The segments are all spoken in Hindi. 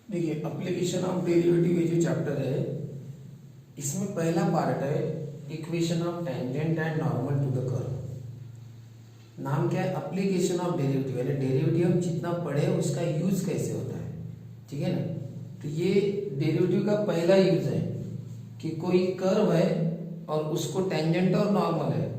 देखिए एप्लीकेशन ऑफ डेरिवेटिव ये जो चैप्टर है इसमें पहला पार्ट है equation of tangent and normal to the curve. नाम क्या है? एप्लीकेशन ऑफ डेरिवेटिव, यानी डेरिवेटिव हम जितना पढ़े उसका यूज कैसे होता है। ठीक है ना? तो ये डेरिवेटिव का पहला यूज है कि कोई कर्व है और उसको टेंजेंट और नॉर्मल है।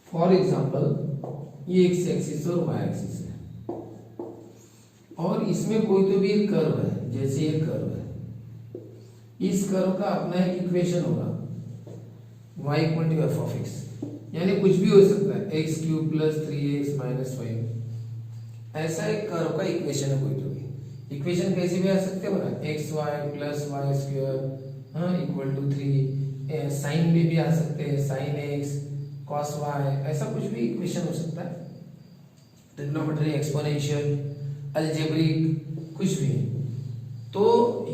फॉर एग्जाम्पल ये एक्स एक्सिस और वाई एक्सिस है और इसमें कोई तो भी एक कर्व है, जैसे ये कर्व है। इस कर्व का अपना एक इक्वेशन होगा y equal to f of x, यानी कुछ भी हो सकता है, x cube plus 3x minus 5। ऐसा एक कर्व का इक्वेशन है कोई तो भी। इक्वेशन कैसे भी आ सकते हैं बना, x y plus y square equal to 3। Sine में भी आ सकते हैं, साइन एक्स कॉस वाई, ऐसा कुछ भी इक्वेशन हो सकता है। ट्रिग्नोमेट्री, एक्सपोनेंशियल, अलजेब्रिक, कुछ भी। तो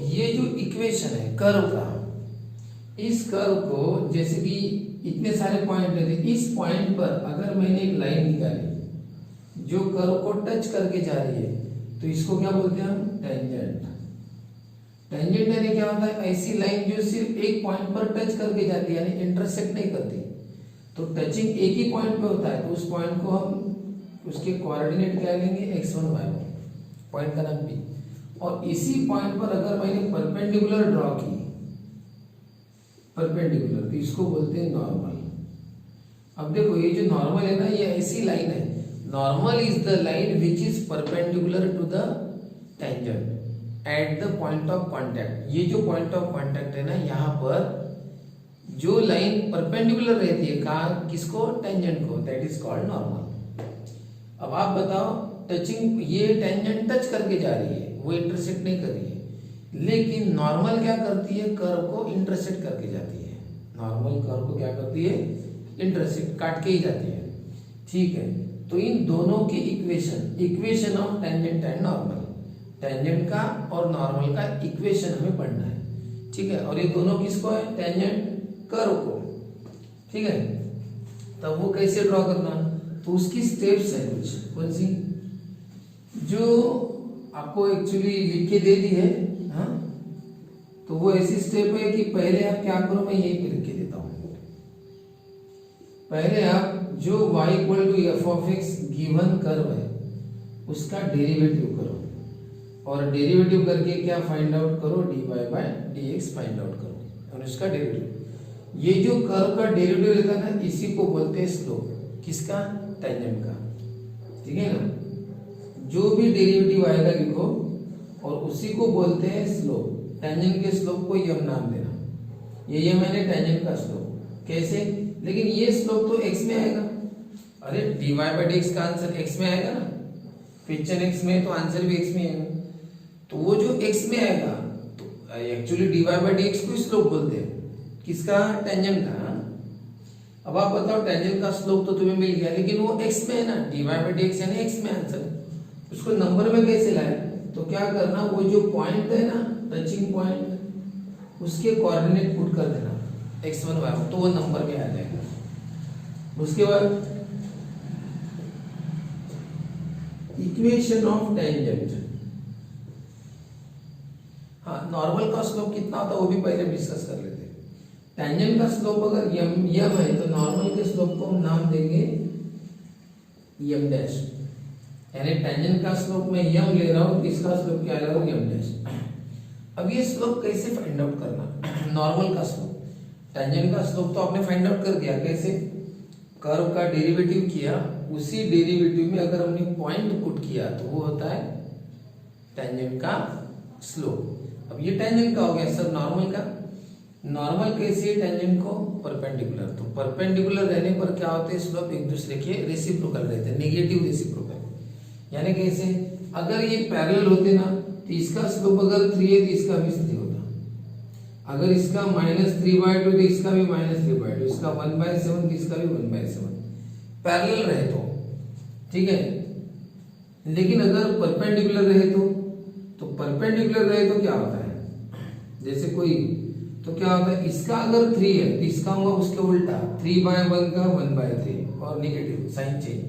ये जो इक्वेशन है कर्व का, इस कर्व को जैसे कि इतने सारे पॉइंट है, इस पॉइंट पर अगर मैंने एक लाइन निकाली जो कर्व को टच करके जा रही है तो इसको क्या बोलते हैं हम? टेंजेंट। टेंजेंट यानी क्या होता है? ऐसी लाइन जो सिर्फ एक पॉइंट पर टच करके जाती है, यानी इंटरसेक्ट नहीं करती। तो टचिंग एक ही पॉइंट पे होता है तो उस पॉइंट को हम उसके कोऑर्डिनेट क्या लेंगे? x1 y1, पॉइंट का नाम P। और इसी पॉइंट पर अगर मैंने परपेंडिकुलर ड्रॉ की, परपेंडिकुलर, तो इसको बोलते हैं नॉर्मल। अब देखो ये जो नॉर्मल है ना, ये ऐसी लाइन है। Normal is the line which is perpendicular to the tangent at the point of contact. ये जो पॉइंट ऑफ कांटेक्ट है ना, यहाँ पर जो लाइन परपेंडिकुलर रहती है कहाँ? किसको? टेंजेंट को, दैट इज कॉल्ड नॉर्मल। अब आप बताओ, टचिंग, ये टेंजेंट टच करके जा रही है, वो इंटरसेक्ट नहीं कर रही है, लेकिन नॉर्मल क्या करती है? कर्व को इंटरसेक्ट करके जाती है। नॉर्मल कर्व को क्या करती है? इंटरसेक्ट, काट के ही जाती है। ठीक है, तो इन दोनों की equation, equation of tangent and normal, tangent का और नॉर्मल का इक्वेशन हमें पढ़ना है। ठीक है, और ये दोनों किसको है? टेंजेंट कर्व को। ठीक है, तब वो कैसे ड्रॉ करना? तो उसकी स्टेप्स है कुछ, कौन सी, जो आपको एक्चुअली लिख के दे दी है। हाँ, तो वो ऐसी स्टेप है कि पहले आप क्या करो, मैं यही पे लिख के देता हूं। पहले आप जो y equal to f of x given curve है उसका डेरिवेटिव करो, और डेरिवेटिव करके क्या फाइंड आउट करो? dy by dx find out करो, और उसका डेरिवेटिव। ये जो कर्व का डेरिवेटिव रहता है ना, इसी को बोलते हैं स्लोप। किसका? टेंजेंट का। ठीक है ना? जो भी डेरिवेटिव आएगा लिखो, और उसी को बोलते हैं स्लोप। टेंजेंट के स्लोप को यम नाम देना। ये मैंने टेंजेंट का स्लोप। कैसे? लेकिन ये स्लोप तो x में आएगा। अरे dy बाय dx का आंसर x में आएगा ना, क्वेश्चन x में, तो आंसर भी x में आएगा। तो वो जो x में आएगा, तो एक्चुअली dy बाय dx को स्लोप बोलते हैं। किसका? टेंजेंट का। अब आप बताओ, टेंजेंट का स्लोप तो तुम्हें मिल गया, लेकिन वो x में है ना, dy बाय dx यानी x में आंसर। उसको नंबर में कैसे लाए? तो क्या करना, वो जो पॉइंट है ना, टचिंग पॉइंट, उसके कोऑर्डिनेट पुट कर देना x1 y1, तो वो नंबर में आ जाएगा। उसके बाद इक्वेशन ऑफ टेंजेंट। हाँ, नॉर्मल का स्लोप कितना होता है वो भी पहले डिस्कस कर लेते हैं। टेंजेंट का स्लोप अगर यम है तो नॉर्मल के स्लोप को हम नाम देंगे यम डैश, यानी टेंजेंट का स्लोप में यम ले रहा हूं, इसका स्लोप क्या ले रहा हूं? यम डैश। अब ये स्लोप कैसे फाइंड आउट करना? नॉर्मल का स्लोप, टेंजेंट का स्लोप तो आपने फाइंड आउट कर दिया। कैसे? कर्व का डेरिवेटिव किया, उसी डेरिवेटिव में अगर हमने पॉइंट पुट किया तो वो होता है टेंजेंट का स्लोप। अब ये टेंजेंट का हो गया सर, नॉर्मल का। नॉर्मल कैसे? टेंजेंट को परपेंडिकुलर, तो परपेंडिकुलर रहने पर क्या होते हैं? स्लोप एक दूसरे के रेसिप्रोकल रहते हैं, नेगेटिव रेसिप्रोकल। यानी कैसे? अगर ये पैरेलल होते ना, तो इसका स्लोप अगर 3 है तो इसका भी 3 होता। अगर इसका -3/2 तो इसका भी -3/2, इसका 1/7 तो इसका भी 1/7, पैरेलल रहे तो। ठीक है, लेकिन अगर परपेंडिकुलर रहे तो परपेंडिकुलर रहे तो क्या होता है? जैसे कोई, तो क्या होता है? इसका अगर 3 है तो इसका होगा उसके उल्टा, 3/1 का 1/3, और नेगेटिव साइन चेंज।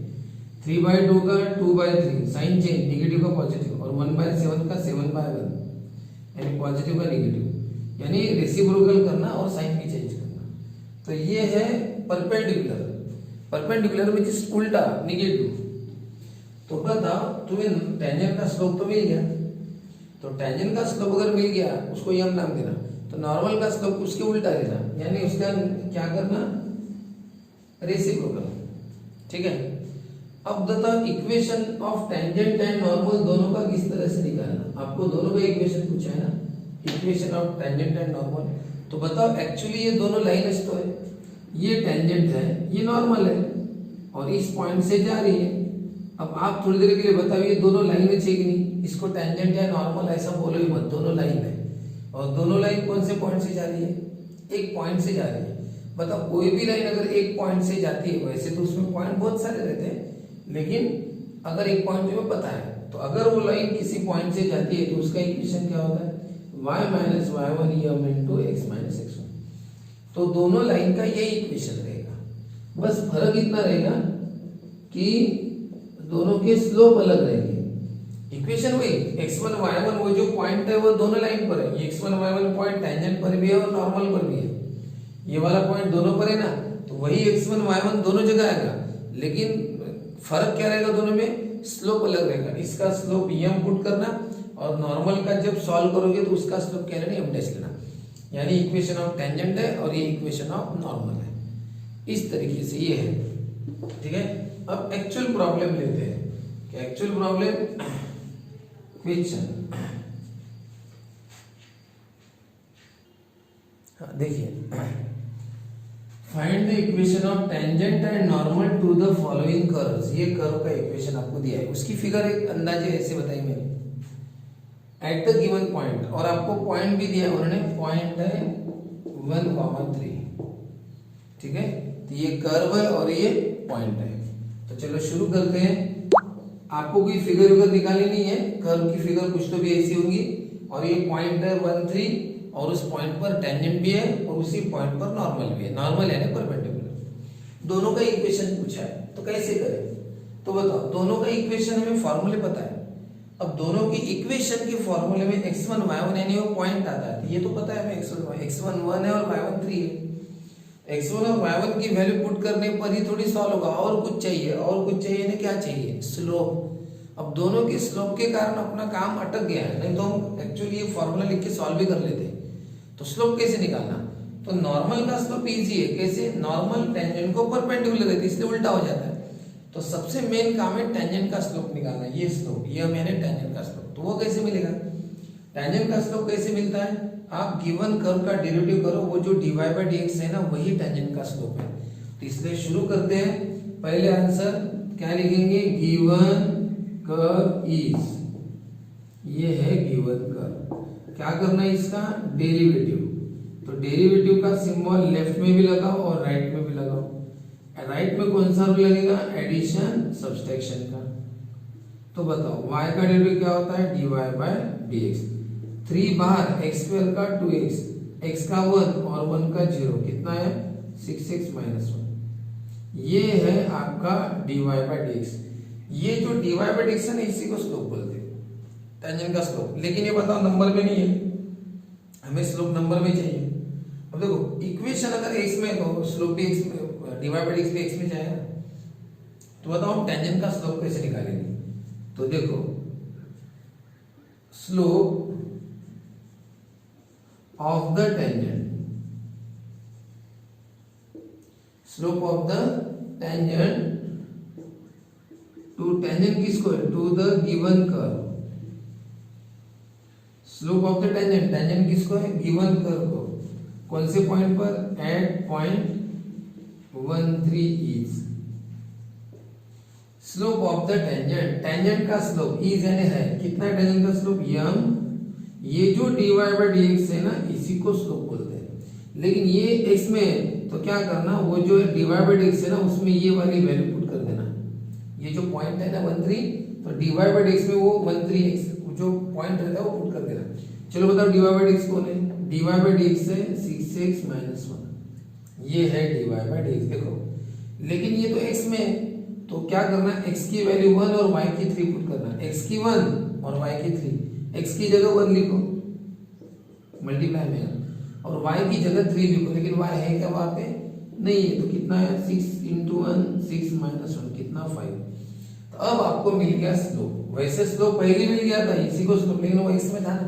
3/2 का 2/3 साइन चेंज, निगेटिव का पॉजिटिव, और 1/7 का 7/1 यानी पॉजिटिव का निगेटिव, यानी रेसिप्रोकल करना और साइन भी चेंज करना। तो ये है परपेंडिकुलर। परपेंडिकुलर में जिस उल्टा निगेटिव। तो बताओ तुम्हें टेंजेंट का स्लोप तो मिल गया, तो टेंजेंट का स्लोप अगर मिल गया उसको यम नाम देना, तो नॉर्मल का स्लोप उसके उल्टा लेना, यानी उसका क्या करना, रेसिप्रोकल। ठीक है। अब बताओ equation of tangent and normal दोनों का किस तरह से निकालना। आपको दोनों का इक्वेशन पूछा है ना, equation of tangent and normal. तो बताओ एक्चुअली ये दोनों लाइन तो है, ये टेंजेंट है, ये नॉर्मल है, और इस पॉइंट से जा रही है। अब आप थोड़ी देर के लिए बताओ ये दोनों लाइनें चाहिए कि नहीं, इसको टेंजेंट या नॉर्मल ऐसा बोलो ही मत, दोनों लाइन है। और दोनों लाइन कौन से पॉइंट से जा रही है, एक पॉइंट से जा रही है। बताओ कोई भी लाइन अगर एक पॉइंट से जाती है, वैसे तो उसमें पॉइंट बहुत सारे रहते हैं, लेकिन अगर एक पॉइंट तुम्हें पता है, तो अगर वो लाइन किसी पॉइंट से जाती है तो उसका इक्वेशन क्या होता है, y minus y1 m into x minus x1। तो दोनों लाइन का यही इक्वेशन रहेगा, बस फर्क इतना रहेगा कि दोनों के स्लोप अलग रहेंगे। इक्वेशन वही x1 y1, वो जो पॉइंट है वो दोनों लाइन पर है। ये x1 y1 पॉइंट टेंजेंट पर भी है और नॉर्मल पर भी है, ये वाला पॉइंट दोनों पर है ना, तो वही x1 y1 दोनों जगह आएगा, लेकिन फर्क क्या रहेगा दोनों में, स्लोप अलग रहेगा। इसका स्लोप यम पुट करना, और नॉर्मल का जब सॉल्व करोगे तो उसका स्लोप क्या लेना, m डैश लेना। यानी इक्वेशन ऑफ टेंजेंट है और ये इक्वेशन ऑफ नॉर्मल है, इस तरीके से ये है। ठीक है। अब एक्चुअल प्रॉब्लम लेते हैं कि एक्चुअल प्रॉब्लम क्वेश्चन। देखिए, find the equation of tangent and normal to the following curves. ये कर्व का इक्वेशन आपको दिया है, उसकी फिगर एक अंदाजे ऐसे बताई मैंने, एट द गिवन पॉइंट, और आपको पॉइंट भी दिया है उन्होंने, पॉइंट है 1,3। ठीक है। तो ये कर्व है और ये पॉइंट है। तो चलो शुरू करते हैं। आपको कोई फिगर विगर निकालनी नहीं है, कर्व की फिगर कुछ तो भी ऐसी होंगी, और ये पॉइंट है 1,3, और उस पॉइंट पर टेंजेंट भी है और उसी पॉइंट पर नॉर्मल भी है। नॉर्मल यानी परपेंडिकुलर। दोनों का इक्वेशन पूछा है, तो कैसे करें। तो बताओ, दोनों का इक्वेशन हमें फॉर्मूले पता है। अब दोनों की इक्वेशन के फॉर्मूले में x1 y1 यानी वो पॉइंट आता है, ये तो पता है हमें, x1 1 है और y1 3 है। x1 और y1 की वैल्यू पुट करने पर ही थोड़ी सॉल्व होगा, और कुछ चाहिए, और कुछ चाहिए ना, क्या चाहिए, स्लोप। अब दोनों के स्लोप के कारण अपना काम अटक गया है, नहीं तो हम एक्चुअली ये फॉर्मूला लिख के सॉल्व भी कर लेते। तो स्लोप कैसे निकालना, तो नॉर्मल का स्लोप इजी है। कैसे, नॉर्मल टेंजेंट को परपेंडिकुलर रहती है, इसलिए उल्टा हो जाता है। तो सबसे मेन काम है टेंजेंट का स्लोप निकालना। ये स्लोप, ये मैंने टेंजेंट का स्लोप, तो वो कैसे मिलेगा, टेंजेंट का स्लोप कैसे मिलता है, आप गिवन कर्व का डेरिवेटिव करो, वो जो dy/dx है ना, वही टेंजेंट का स्लोप है। तो इसलिए शुरू करते हैं। पहले आंसर क्या लिखेंगे, गिवन कर्व इज, ये है गिवन कर्व। क्या करना है, इसका डेरिवेटिव। तो डेरिवेटिव का सिंबल लेफ्ट में भी लगाओ और राइट में भी लगाओ। राइट में कौन सा रूल लगेगा, एडिशन सब्सट्रैक्शन का। तो बताओ y का डेरिवेटिव क्या होता है, dy/dx। 3 बाहर, x² का 2x, x का 1 और 1 का 0, कितना है 6x - 1। ये है आपका dy/dx। ये जो dy/dx है ना, इसी को स्लोप बोलते हैं, टेंजेंट का स्लोप। लेकिन ये बताओ नंबर में नहीं है, हमें स्लोप नंबर में चाहिए। अब देखो इक्वेशन अगर x में तो स्लोप भी x में, dy/dx भी x में जाएगा। तो बताओ टेंजेंट का स्लोप कैसे निकालेंगे। तो देखो, slope of the tangent, slope of the tangent to, tangent किसको है, to the given curve. Slope of the tangent, tangent किसको है, गिवन कर्व को। कौन से पॉइंट पर, at point 1,3 is. Slope of the tangent, tangent का स्लोप इज यानी है, कितना है टेंजेंट का स्लोप, यम। ये जो dy/dx है ना, इसी को स्लोप बोलते हैं। लेकिन ये x में, तो क्या करना, वो जो dy/dx है ना, उसमें ये वाली वैल्यू पुट कर देना। ये जो पॉइंट है ना 1,3, तो dy/dx में वो 1,3x जो पॉइंट रहता है वो पुट कर देना। चलो बताओ dy/dx कौन है, dy/dx है 6x - 1, ये है dy/dx। देखो, लेकिन ये तो x में, तो क्या करना है, x की वैल्यू 1 और y की 3 पुट करना है। x की 1 और y की 3, x की जगह 1 लिखो मल्टीप्लाई में, और y की जगह 3 लिखो, लेकिन y है क्या वहां पे, नहीं है, तो कितना है 6 इंटू 1 6 माइनस 1 कितना 5। तो अब आपको मिल गया स्लोप। वैसे स्लोप पहले मिल गया था इसी को स्लोप, लेकिन वो x में था ना।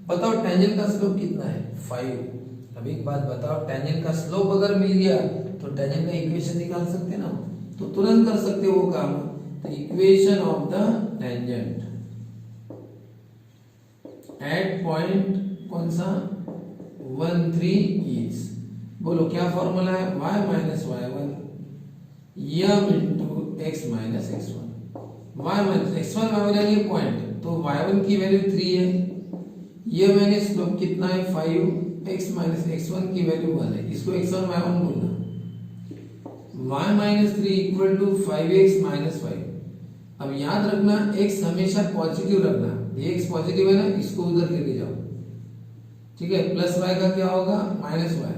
बताओ टेंजेंट का स्लोप कितना है 5। अब एक बात बताओ, टेंजेंट का स्लोप अगर मिल गया तो टेंजेंट का इक्वेशन निकाल सकते ना, तो तुरंत कर सकते हो वो काम। तो equation of the tangent eight point कौन सा 1 3 इज, बोलो क्या फॉर्मूला है, y minus y1 m into x minus x1। y minus x1 y1 ये पॉइंट, तो y1 की वैल्यू 3 है, ये मैंने स्लोप कितना है 5, x माइनस x1 की वैल्यू 1 है, इसको x1 y1 बोलना। y minus 3 equal to 5x minus 5। अब याद रखना x हमेशा पॉजिटिव रखना, ये x पॉजिटिव है ना, इसको उधर लेके जाओ, ठीक है। प्लस y का क्या होगा माइनस y,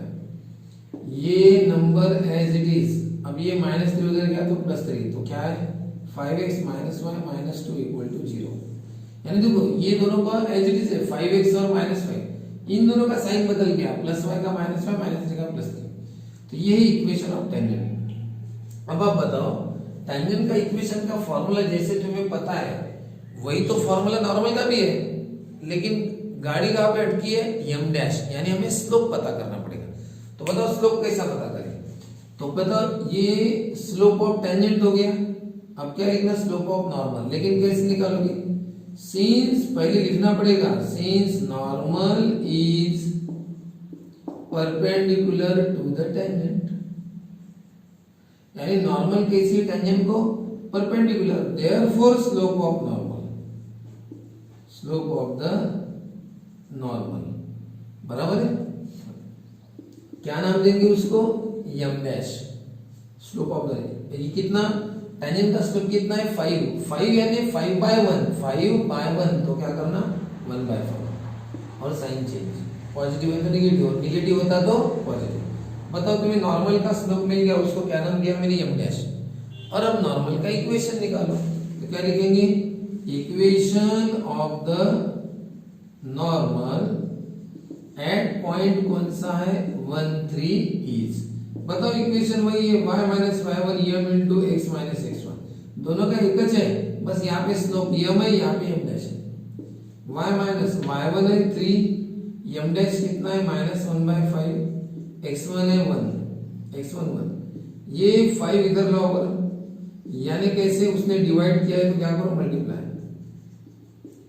ये नंबर एज इट इज। अब ये माइनस 3 उधर गया तो प्लस 3, तो क्या है 5x minus y minus 2 equal to 0। यानी देखो ये दोनों का एज इट इज है, 5x और माइनस 5, इन दोनों का साइन बदल गया, प्लस y का माइनस y माइनस 3 का प्लस 3। तो यही इक्वेशन ऑफ टेंजेंट। अब आप बताओ टेंजेंट का इक्वेशन का फॉर्मूला जैसे तुम्हें पता है वही तो फॉर्मूला नॉर्मल का भी है, लेकिन गाड़ी कहां पे अटकी है m डैश, यानी हमें स्लोप पता करना पड़ेगा। तो बताओ स्लोप कैसा पता करें, तो बताओ ये स्लोप ऑफ टेंजेंट हो गया। अब क्या लिखना, स्लोप ऑफ नॉर्मल, लेकिन कैसे निकालोगे, सिंस पहले लिखना पड़ेगा, since normal is perpendicular to the tangent, यानी नॉर्मल कैसी टेंजेंट को perpendicular, therefore slope of normal, slope of the normal बराबर है, क्या नाम देंगे उसको m dash, slope of the, ये कितना टेंजेंट का स्लोप कितना है 5 यानी 5 बाय 1, तो क्या करना 1/5 और साइन चेंज, पॉजिटिव है तो नेगेटिव, नेगेटिव होता तो पॉजिटिव। बताओ तुम्हें नॉर्मल का स्लोप मिल गया, उसको क्या नाम दिया मैंने m डैश। और अब नॉर्मल का इक्वेशन निकालो, तो क्या लिखेंगे, equation of the normal at point कौन सा है 1 3 इज। बताओ इक्वेशन वही है, y minus y1 m into x minus x1, दोनों का एक है, बस यहाँ पे स्लोप m है, यहाँ पे m डैश है। y माइनस y1 है 3, m डैश कितना है माइनस 1/5, x1 है 1, x1 1, ये 5 इधर लाओ करो, यानी कैसे उसने डिवाइड किया है तो क्या करो मल्टीप्लाई,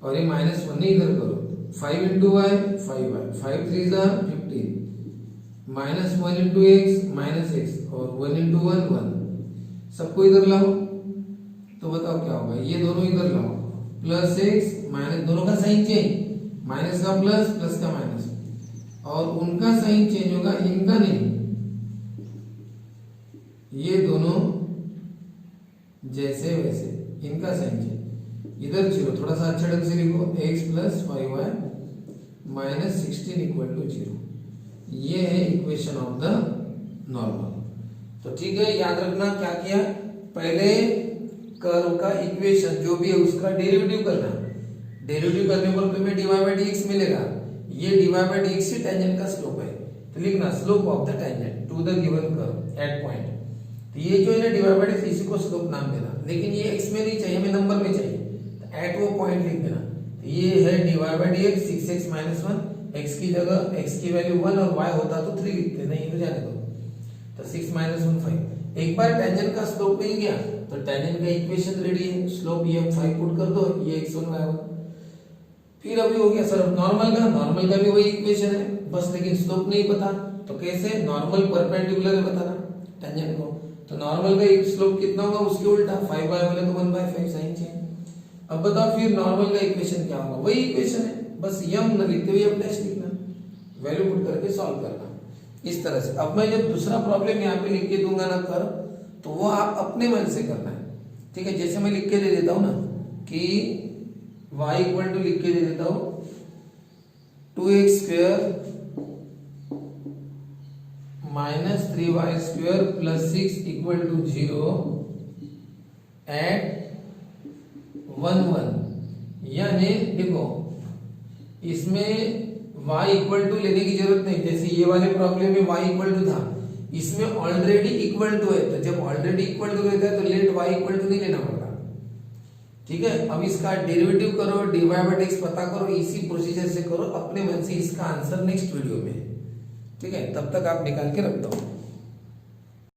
और ये माइनस 1 इधर करो, 5 इंटू y 5y, 5 3 जा 15, minus 1 into x minus x, और 1 इंटू 1 1, सबको इधर लाओ, तो बताओ क्या होगा, ये दोनों इधर लाओ, प्लस एक्स माइनस, दोनों का साइन चेंज, माइनस का प्लस प्लस का माइनस, और उनका साइन चेंज होगा, इनका नहीं, ये दोनों जैसे वैसे, इनका साइन चेंज, इधर 0, थोड़ा सा अच्छा ढंग से लिखो, x plus 5y minus 16 equal to 0, ये है इक्वेशन ऑफ द नॉर्मल। तो ठीक है, याद रखना क्या किया, पहले कर्व का इक्वेशन जो भी है उसका डेरिवेटिव करना, डेरिवेटिव करने पर तुम्हें dy बाय dx मिलेगा, ये dy बाय dx ही टेंजेंट का स्लोप है, तो लिखना slope of the tangent to the given curve at point. तो ये जो है ना dy बाय dx, इसी को स्लोप नाम देना, लेकिन ये x में नहीं चाहिए, हमें नंबर में चाहिए, तो एट वो पॉइंट लिख देना। तो ये है dy by dx 6x minus 1, x की जगह x की वैल्यू 1 और y होता तो 3 लिखते, नहीं तो जाने दो, तो 6 माइनस 1 5। एक बार टेंजेंट का स्लोप मिल गया तो टेंजेंट का इक्वेशन रेडी है, स्लोप ये 5 पुट कर दो, ये x1 y1, फिर अभी हो गया सर नॉर्मल का भी वही इक्वेशन है, बस लेकिन स्लोप नहीं पता, तो कैसे, नॉर्मल परपेंडिकुलर है बताना टेंजेंट को, तो नॉर्मल का स्लोप कितना होगा उसके उल्टा, 5 बाय बोले तो 1/5 साइन चेंज। अब बताओ फिर नॉर्मल का इक्वेशन क्या होगा, वही इक्वेशन है, बस यम न लिखते हुए m डैश लिखना, वैल्यू पुट करके सॉल्व करना इस तरह से। अब मैं जब दूसरा प्रॉब्लम यहाँ पे लिख के दूंगा ना कर, तो वो आप अपने मन से करना है, ठीक है। जैसे मैं लिख के दे देता हूँ ना कि y इक्वल टू लिख के दे देता हूँ 2x square minus 3y square plus 6 equal to 0, at 1 1, यानी देखो इसमें y इक्वल टू लेने की जरूरत नहीं, जैसे ये वाले प्रॉब्लम में y इक्वल टू था, इसमें ऑलरेडी इक्वल टू है, तो जब ऑलरेडी इक्वल टू रहता है तो लेट y इक्वल टू नहीं लेना पड़ता। ठीक है, अब इसका डेरिवेटिव करो, dy बाय dx पता करो, इसी प्रोसीजर से करो, अपने मन से इसका आंसर नेक्स्ट वीडियो में। ठीक है, तब तक आप निकाल के रख दो।